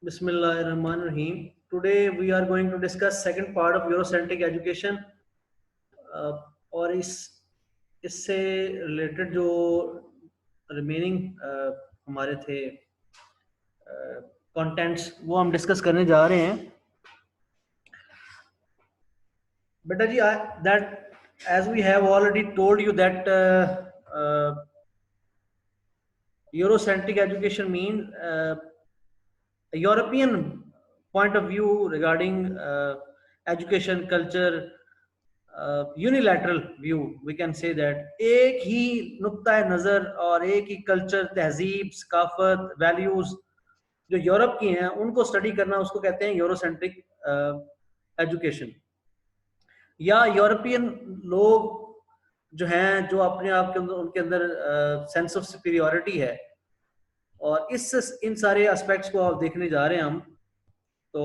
Bismillahirrahmanirrahim. Today we are going to discuss second part of Eurocentric education. और इससे related जो remaining हमारे थे कंटेंट्स वो हम डिस्कस करने जा रहे हैं. बेटा जी, that as we have already told you that Eurocentric education means a European point of view regarding education, culture, unilateral view we can say that. एक ही नुक्ता नज़र और एक ही कल्चर, तहजीब, सकाफत, वैल्यूज जो यूरोप की हैं उनको स्टडी करना, उसको कहते हैं यूरोसेंट्रिक एजुकेशन. या यूरोपियन लोग जो हैं, जो अपने आप के अंदर, उनके अंदर सेंस ऑफ सुपीरियॉरिटी है, और इन सारे एस्पेक्ट्स को आप देखने जा रहे हैं हम. तो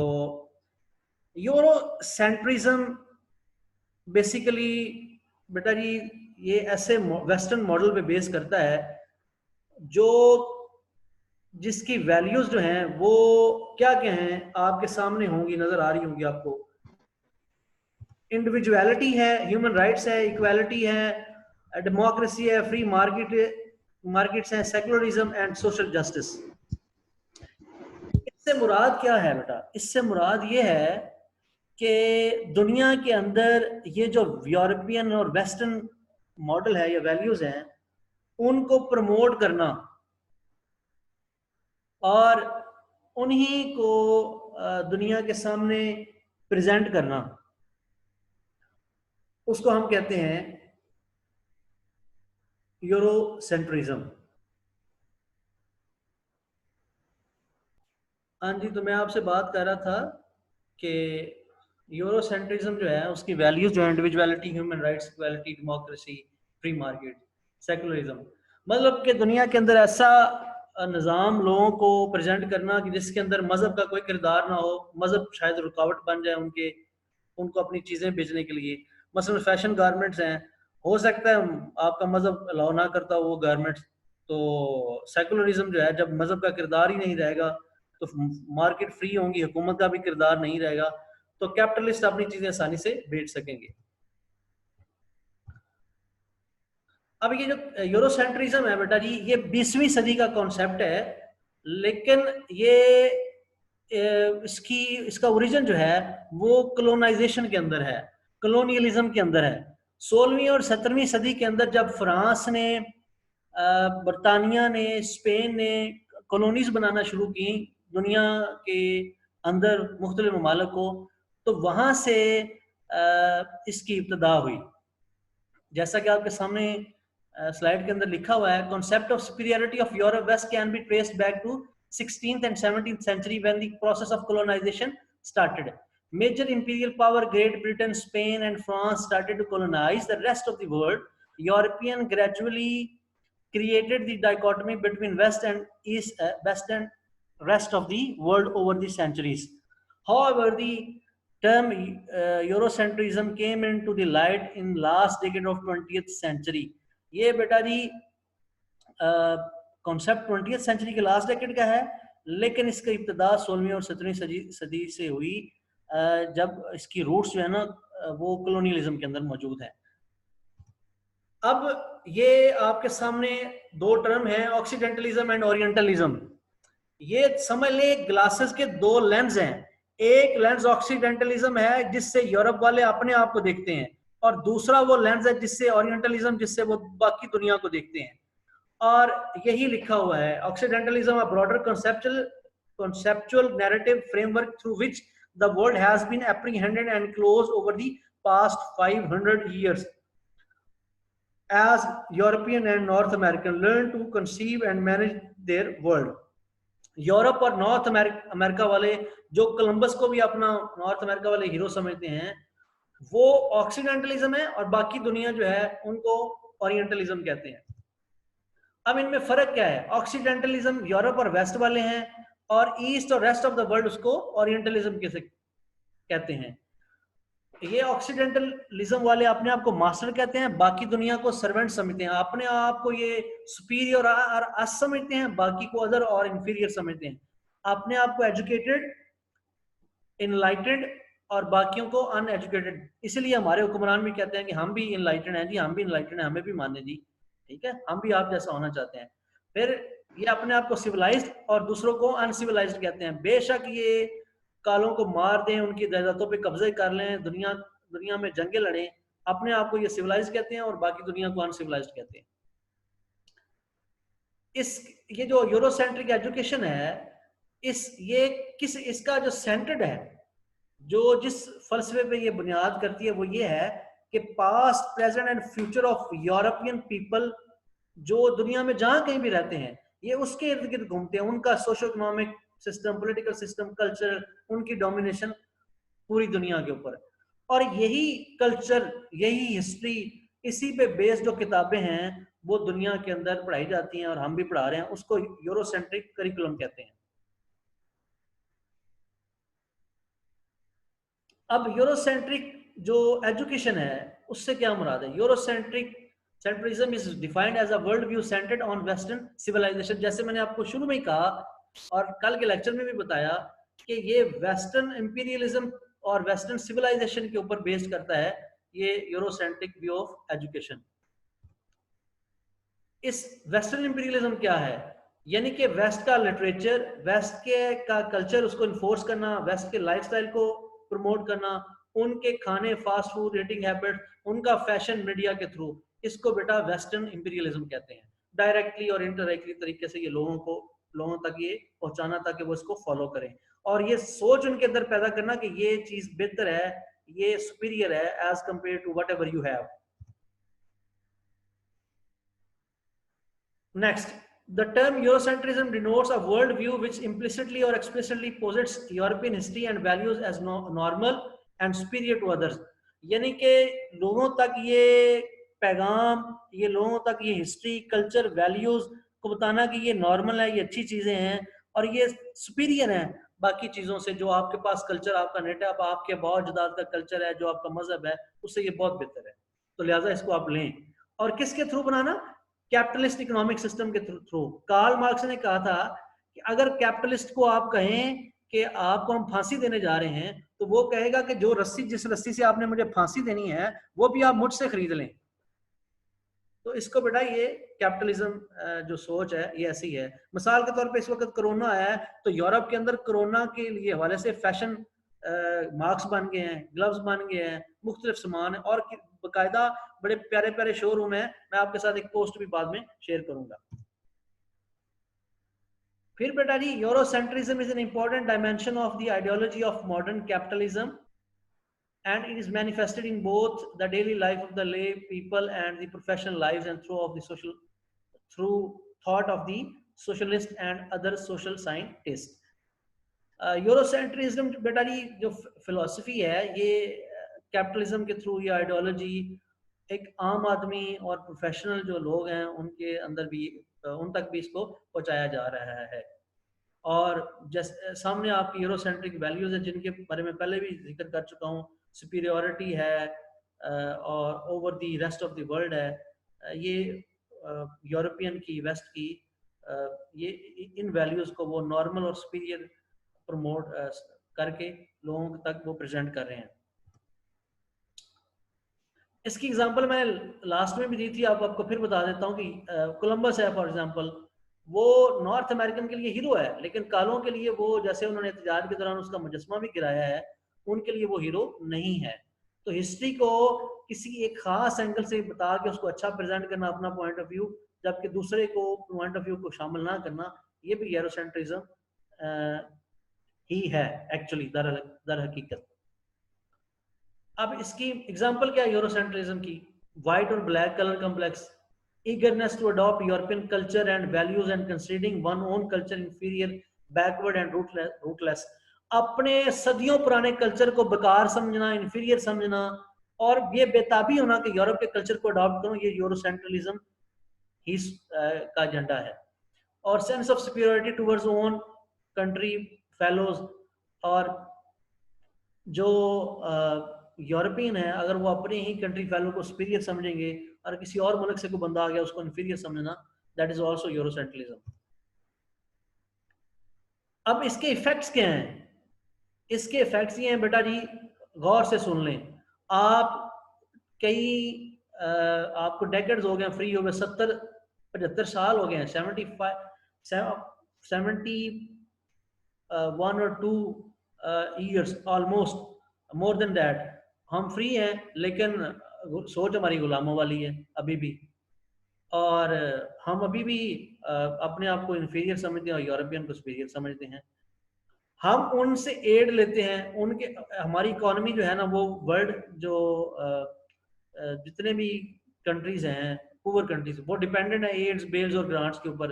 यूरोसेंट्रिज्म बेसिकली बेटा जी ये ऐसे वेस्टर्न मॉडल पे बेस करता है जो जिसकी वैल्यूज जो हैं वो क्या क्या हैं आपके सामने होंगी, नजर आ रही होंगी आपको. इंडिविजुअलिटी है, ह्यूमन राइट्स है, इक्वालिटी है, डेमोक्रेसी है, फ्री मार्केट्स हैं, सेकुलरिज्म एंड सोशल जस्टिस. इससे मुराद क्या है बेटा? इससे मुराद ये है कि दुनिया के अंदर ये जो यूरोपियन और वेस्टर्न मॉडल है या वैल्यूज हैं उनको प्रमोट करना और उन्हीं को दुनिया के सामने प्रेजेंट करना, उसको हम कहते हैं यूरोसेंट्रिज्म. हाँ जी, तो मैं आपसे बात कर रहा था कि यूरोसेंट्रिज्म जो है उसकी वैल्यूज जो है individuality, human rights, equality, democracy, free market, secularism. मतलब कि दुनिया के अंदर ऐसा निज़ाम लोगों को प्रेजेंट करना कि जिसके अंदर मज़हब का कोई किरदार ना हो. मज़हब शायद रुकावट बन जाए उनको अपनी चीज़ें बेचने के लिए. मसलन फैशन गारमेंट्स हैं, हो सकता है आपका मज़हब अलाउ ना करता हो वो गारमेंट्स. तो सेकुलरिज्म जो है, जब मज़हब का किरदार ही नहीं रहेगा तो मार्केट फ्री होंगी, हुकूमत का भी किरदार नहीं रहेगा, तो कैपिटलिस्ट अपनी चीजें आसानी से बेच सकेंगे. अब ये जो यूरोसेंट्रिज्म है बेटा जी, ये 20वीं सदी का कॉन्सेप्ट है, लेकिन ये इसका ओरिजिन जो है वो कॉलोनाइजेशन के अंदर है, कॉलोनियलिज्म के अंदर है. 16वीं और 17वीं सदी के अंदर जब फ्रांस ने, बरतानिया ने, स्पेन ने कॉलोनीज बनाना शुरू की दुनिया के अंदर मुख्तलिफ ममालिक को, तो वहां से इसकी इब्तदा हुई. जैसा कि आपके सामने स्लाइड के अंदर लिखा हुआ है, concept of superiority of Europe west can be traced back to 16th and 17th century when the process of colonization started. Major imperial power Great Britain, Spain and France started to colonize the rest of the world. European gradually created the dichotomy between West and East, West and rest of the world over the centuries. However, the term Eurocentrism came into the light in last decade of 20th century. ये बेटा जी concept 20th century के last decade का है, लेकिन इसका इब्तदा 16वीं और 17वीं सदी से हुई, जब इसकी रूट्स जो है ना वो कॉलोनियलिज्म के अंदर मौजूद है. अब ये आपके सामने दो टर्म है, ऑक्सीडेंटलिज्म एंड ओरिएंटलिज्म. ये समझ ले ग्लासेस के दो लेंस हैं. एक लेंस ऑक्सीडेंटलिज्म है जिससे यूरोप वाले अपने आप को देखते हैं, और दूसरा वो लेंस है जिससे ओरिएंटलिज्म, जिससे वो बाकी दुनिया को देखते हैं. और यही लिखा हुआ है, occidentalism a broader conceptual narrative framework through which the world has been apprehended and closed over the past 500 years as European and North American learn to conceive and manage their world. Europe और north America वाले, जो Columbus को भी अपना north America वाले hero समझते हैं, वो ऑक्सीडेंटलिज्म है, और बाकी दुनिया जो है उनको ओरिएंटलिज्म कहते हैं. अब इनमें फर्क क्या है? ऑक्सीडेंटलिज्म यूरोप और वेस्ट वाले हैं, और ईस्ट और रेस्ट ऑफ द वर्ल्ड उसको ओरिएंटलिज्म कैसे कहते हैं. ये ऑक्सीडेंटलिज्म वाले अपने आप को मास्टर कहते हैं, बाकी दुनिया को सर्वेंट समझते हैं. अपने आप को ये सुपीरियर और अस समझते हैं, बाकी को अदर और इंफीरियर समझते हैं. अपने आप को एजुकेटेड, इनलाइटेड और बाकियों को अनएजुकेटेड। इसलिए हमारे हुक्मरान भी कहते हैं कि हम भी इनलाइटेड हैं जी, हम भी इनलाइटेड हैं, हमें भी मानने जी, ठीक है, हम भी आप जैसा होना चाहते हैं। फिर ये अपने आप को सिविलाइज्ड और दूसरों को अनसिविलाइज्ड कहते हैं। बेशक ये कालों को मार दें, उनकी जायदादों पे कब्जे कर लें, दुनिया दुनिया में जंगे लड़ें, अपने आप को ये सिविलाइज कहते हैं और बाकी दुनिया को अनसिविलाइज्ड कहते हैं। ये जो यूरोसेंट्रिक एजुकेशन है, इसका जो सेंटर्ड है, जो जिस फलसफे पे ये बुनियाद करती है, वो ये है कि past, present and future of European people जो दुनिया में जहां कहीं भी रहते हैं, ये उसके इर्द गिर्द घूमते हैं। उनका socio economic system, political system, culture, उनकी डोमिनेशन पूरी दुनिया के ऊपर। और यही कल्चर, यही हिस्ट्री, इसी पे बेस्ड जो किताबें हैं वो दुनिया के अंदर पढ़ाई जाती हैं और हम भी पढ़ा रहे हैं। उसको यूरोसेंट्रिक करिकुलम कहते हैं। अब यूरोसेंट्रिक जो एजुकेशन है उससे क्या मुराद है? Eurocentric centrism is defined as a world view centred on western civilisation. जैसे मैंने आपको शुरू में ही कहा और कल के लेक्चर में भी बताया कि ये वेस्टर्न इंपीरियलिज्म और वेस्टर्न सिविलाइजेशन के ऊपर बेस्ड करता है ये यूरोसेंट्रिक व्यू ऑफ एजुकेशन। इस वेस्टर्न इंपीरियलिज्म क्या है? यानी कि वेस्ट का लिटरेचर, वेस्ट के का कल्चर, उसको इन्फोर्स करना, वेस्ट के लाइफस्टाइल को प्रमोट करना, उनके खाने, फास्ट फूड, रेटिंग हैबिट, उनका फैशन मीडिया के थ्रू, इसको बेटा वेस्टर्न इंपीरियलिज्म कहते हैं। डायरेक्टली और इनडायरेक्टली तरीके से ये लोगों तक ये पहुंचाना ताकि वो इसको फॉलो करें, और ये सोच उनके अंदर पैदा करना कि ये चीज बेहतर है, ये सुपीरियर है as compare to whatever you have. Next, the term Eurocentrism denotes a world view which implicitly or explicitly posits European history and values as normal and superior to others. यानी कि लोगों तक ये पैगाम, ये लोगों तक ये हिस्ट्री, कल्चर, वैल्यूज को बताना कि ये नॉर्मल है, ये अच्छी चीजें हैं और ये सुपीरियर हैं बाकी चीजों से। जो आपके पास कल्चर, आपका नेटअप, आपके बावजदाद का कल्चर है, जो आपका मजहब है, उससे ये बहुत बेहतर है, तो लिहाजा इसको आप लें। और किसके थ्रू बनाना? कैपिटलिस्ट इकोनॉमिक सिस्टम के थ्रू। कार्ल मार्क्स ने कहा था कि अगर कैपिटलिस्ट को आप कहें कि आपको हम फांसी देने जा रहे हैं, तो वो कहेगा कि जो रस्सी, जिस रस्सी से आपने मुझे फांसी देनी है वो भी आप मुझसे खरीद लें। तो इसको बेटा ये कैपिटलिज्म जो सोच है ये ऐसी है। मिसाल के तौर पे इस वक्त कोरोना आया है, तो यूरोप के अंदर कोरोना के लिए हवाले से फैशन मास्क बन गए हैं, ग्लव्स बन गए हैं, मुख्तलिफ सामान है और बाकायदा बड़े प्यारे प्यारे शोरूम है। मैं आपके साथ एक पोस्ट भी बाद में शेयर करूंगा। फिर बेटा जी, Eurocentrism is an important dimension of the ideology of modern capitalism and it is manifested in both the daily life of the lay people and the professional lives and through thought of the socialist and other social scientists. Eurocentrism बेटा जी जो philosophy है, ये capitalism के through, ये ideology एक आम आदमी और प्रोफेशनल जो लोग हैं उनके अंदर भी, उन तक भी इसको पहुंचाया जा रहा है। और जैसे सामने आपकी यूरोसेंट्रिक वैल्यूज है जिनके बारे में पहले भी जिक्र कर चुका हूँ। सुपीरियरिटी है और over the rest of the world है। ये यूरोपियन की, वेस्ट की, ये इन वैल्यूज को वो नॉर्मल और सुपीरियर प्रमोट करके लोगों तक वो प्रेजेंट कर रहे हैं। इसकी एग्जांपल मैंने लास्ट में भी दी थी, आपको फिर बता देता हूँ कि कोलंबस है फॉर एग्जांपल, वो नॉर्थ अमेरिकन के लिए हीरो है, लेकिन कालों के लिए वो, जैसे उन्होंने एहतजाज के दौरान उसका मुजस्मा भी गिराया है, उनके लिए वो हीरो नहीं है। तो हिस्ट्री को किसी एक खास एंगल से बता के उसको अच्छा प्रेजेंट करना, अपना पॉइंट ऑफ व्यू, जबकि दूसरे को पॉइंट ऑफ व्यू को शामिल ना करना, ये भी यूरोसेंट्रिज्म ही है एक्चुअली, दर हकीकत। अब इसकी एग्जांपल क्या है यूरोसेंट्रिज्म की? व्हाइट और black colour complex, eagerness to adopt European culture and values and considering one own culture inferior, backward and rootless. अपने सदियों पुराने कल्चर को बेकार समझना, इंफीरियर समझना और ये बेताबी होना कि यूरोप के कल्चर को अडॉप्ट करूं, ये यूरोसेंट्रलिज्म ही का एजेंडा है। और sense of superiority towards own country fellows, और जो यूरोपियन है अगर वो अपने ही कंट्री फेलो को सुपीरियर समझेंगे और किसी और मुल्क से कोई बंदा आ गया उसको इंफीरियर समझना, दैट इज आल्सो यूरोसेंट्रलिज्म। अब इसके इफेक्ट्स क्या हैं? इसके इफेक्ट्स ये हैं बेटा जी, गौर से सुन लें। आप कई आपको डेकेड्स हो गए फ्री हो गए, 70-75 हो गए हैं, 71 or 2 years almost, more than that हम फ्री हैं, लेकिन सोच हमारी गुलामों वाली है अभी भी। और हम अभी भी अपने आप को इन्फीरियर समझते हैं और यूरोपियन को सुपीरियर समझते हैं। हम उनसे एड लेते हैं, उनके हमारी इकोनॉमी जो है ना वो वर्ल्ड जो जितने भी कंट्रीज हैं पुअर कंट्रीज, वो डिपेंडेंट है एड्स, बेल्स और ग्रांट्स के ऊपर।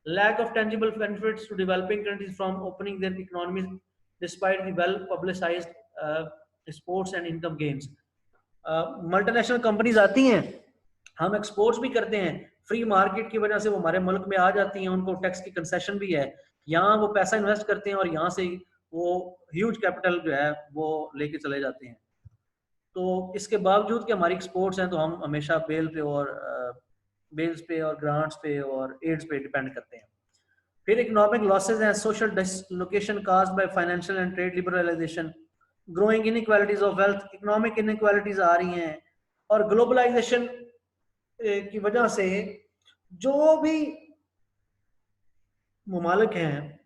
Lack of tangible benefits to developing countries from opening their economies despite the well publicised exports and income gains. Multinational companies आती हैं, हम एक्सपोर्ट्स भी करते हैं, फ्री मार्केट की वजह से वो हमारे मुल्क में आ जाती हैं, उनको टैक्स की कंसेशन भी है, यहाँ वो पैसा इन्वेस्ट करते हैं और यहाँ से वो ह्यूज कैपिटल जो है वो लेके चले जाते हैं। तो इसके बावजूद कि हमारी एक्सपोर्ट्स हैं, तो हम हमेशा बेल्स पे और ग्रांट्स पे और एड्स पे डिपेंड करते हैं। फिर इकोनॉमिक लॉसेज हैं, social dislocation caused by financial and trade liberalisation, growing inequalities of wealth, economic inequalities आ रही हैं, और ग्लोबलाइजेशन की वजह से जो भी ममालिक हैं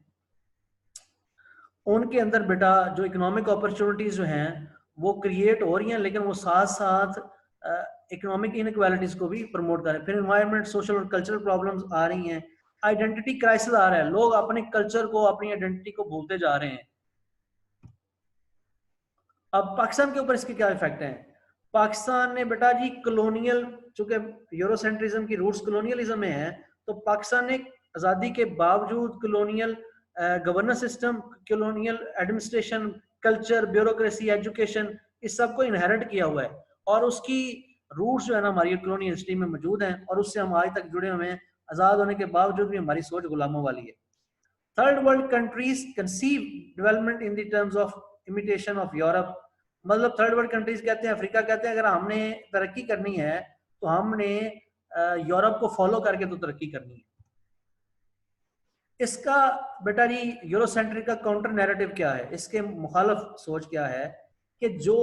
उनके अंदर बेटा जो इकोनॉमिक अपॉर्चुनिटीज जो हैं वो क्रिएट हो रही हैं, लेकिन वो साथ साथ इकोनॉमिक इनइक्वालिटीज को भी प्रमोट कर रहे हैं। फिर एनवायरनमेंट, सोशल और कल्चरल प्रॉब्लम्स आ रही हैं, आइडेंटिटी क्राइसिस आ रहा है, लोग अपने कल्चर को, अपनी आइडेंटिटी को भूलते जा रहे हैं। अब पाकिस्तान के ऊपर इसके क्या इफेक्ट हैं? पाकिस्तान ने बेटा जी कॉलोनियल, चूंकि यूरोसेंट्रिज्म की रूट्स कॉलोनियलिज्म में है, तो पाकिस्तान ने आज़ादी के बावजूद colonial governance system, colonial administration, culture, bureaucracy, education, इस सब को इनहेरिट किया हुआ है, और उसकी रूट्स जो है ना हमारी कॉलोनियल हिस्ट्री में मौजूद हैं, और उससे हम आज तक जुड़े हुए हैं। आज़ाद होने के बावजूद भी हमारी सोच गुलामों वाली है। Third world countries conceive development in the terms of imitation of Europe, मतलब थर्ड वर्ल्ड कंट्रीज कहते हैं, अफ्रीका कहते हैं, अगर हमने तरक्की करनी है तो हमने यूरोप को फॉलो करके तो तरक्की करनी है। इसका बेटा जी यूरोसेंट्रिक का काउंटर नैरेटिव क्या है, इसके मुखालफ सोच क्या है कि जो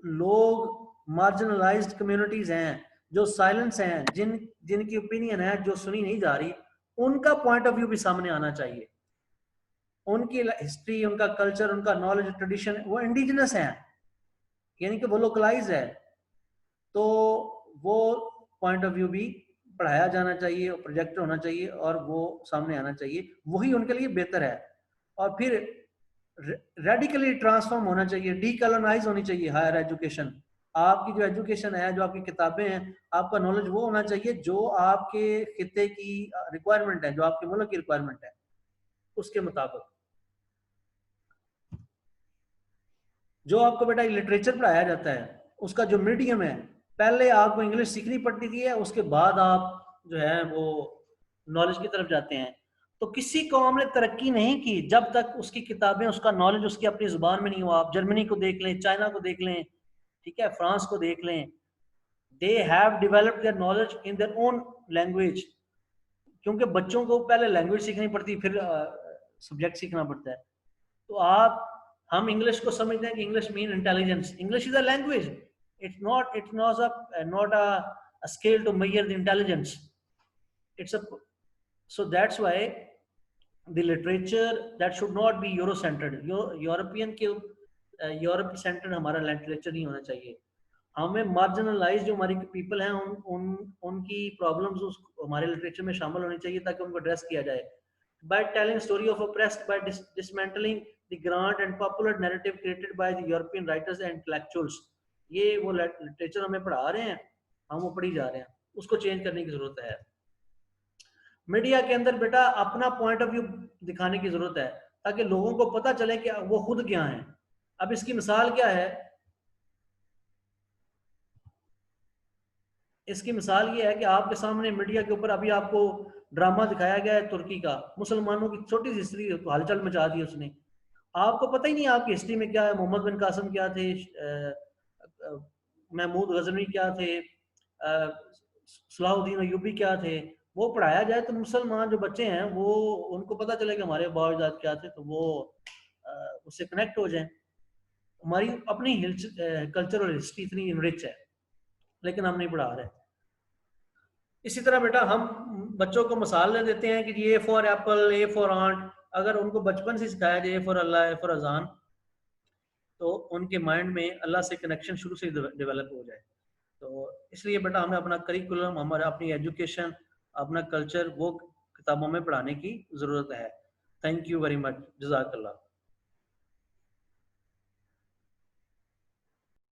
लोग मार्जिनलाइज्ड कम्युनिटीज हैं, जो साइलेंस हैं, जिनकी ओपिनियन है जो सुनी नहीं जा रही, उनका पॉइंट ऑफ व्यू भी सामने आना चाहिए। उनकी हिस्ट्री, उनका कल्चर, उनका नॉलेज, ट्रेडिशन, वो इंडिजिनस है, यानी कि वो लोकलाइज है, तो वो पॉइंट ऑफ व्यू भी पढ़ाया जाना चाहिए और प्रोजेक्ट होना चाहिए और वो सामने आना चाहिए, वही उनके लिए बेहतर है। और फिर रेडिकली ट्रांसफॉर्म होना चाहिए, डीकॉलोनाइज होनी चाहिए हायर एजुकेशन। आपकी जो एजुकेशन है, जो आपकी किताबें हैं, आपका नॉलेज वो होना चाहिए जो आपके खिते की रिक्वायरमेंट है, जो आपके मुल्क की रिक्वायरमेंट है, उसके मुताबिक। जो आपको बेटा लिटरेचर पढ़ाया जाता है, उसका जो मीडियम है, पहले आपको इंग्लिश सीखनी पड़ती थी, उसके बाद आप जो है वो नॉलेज की तरफ जाते हैं। तो किसी कौम ने तरक्की नहीं की जब तक उसकी किताबें, उसका नॉलेज उसकी अपनी जुबान में नहीं हुआ। आप जर्मनी को देख लें, चाइना को देख लें, ठीक है, फ्रांस को देख लें, they have developed their knowledge in their own language, क्योंकि बच्चों को पहले लैंग्वेज सीखनी पड़ती, फिर सब्जेक्ट सीखना पड़ता है। तो हम इंग्लिश को समझते हैं कि English mean intelligence. English is a language, it's not a scale to measure the intelligence, it's a, so that's why the literature that should not be Euro-centered, European के यूरोप सेंटर्ड हमारा literature नहीं होना चाहिए। हमें marginalise जो हमारी people हैं उनकी प्रॉब्लम्स उस हमारे लिटरेचर में शामिल होनी चाहिए ताकि उनको एड्रेस किया जाए। by telling story of oppressed, by dismantling the grand and popular narrative created by the European writers and intellectuals। ये वो लिटरेचर हमें पढ़ा रहे हैं, हम वो पढ़ी जा रहे हैं, उसको चेंज करने की जरूरत है। मीडिया के अंदर बेटा अपना पॉइंट ऑफ व्यू दिखाने की जरूरत है ताकि लोगों को पता चले कि वो खुद क्या है। अब इसकी मिसाल क्या है? इसकी मिसाल ये है कि आपके सामने मीडिया के ऊपर अभी आपको ड्रामा दिखाया गया है तुर्की का, मुसलमानों की छोटी सी हिस्ट्री हलचल मचा दी उसने। आपको पता ही नहीं आपकी हिस्ट्री में क्या है, मोहम्मद बिन कासिम क्या थे, महमूद गजनवी क्या थे, सलाहुद्दीन अय्यूबी क्या थे, वो पढ़ाया जाए तो मुसलमान जो बच्चे हैं वो उनको पता चले कि हमारे बावजूद क्या थे, तो वो उससे कनेक्ट हो जाए। हमारी अपनी कल्चरल हिस्ट्री इतनी रिच है, लेकिन हम नहीं पढ़ा रहे। इसी तरह बेटा हम बच्चों को मिसाल देते हैं कि A for apple, A for ant. अगर उनको बचपन से सिखाया जाए A for Allah, A for अजान, तो उनके माइंड में अल्लाह से कनेक्शन शुरू से डेवलप हो जाए। तो इसलिए बेटा हमें अपना करिकुलम, हमारा अपनी एजुकेशन, अपना कल्चर वो किताबों में पढ़ाने की ज़रूरत है। थैंक यू वेरी मच, जज़ाकल्लाह।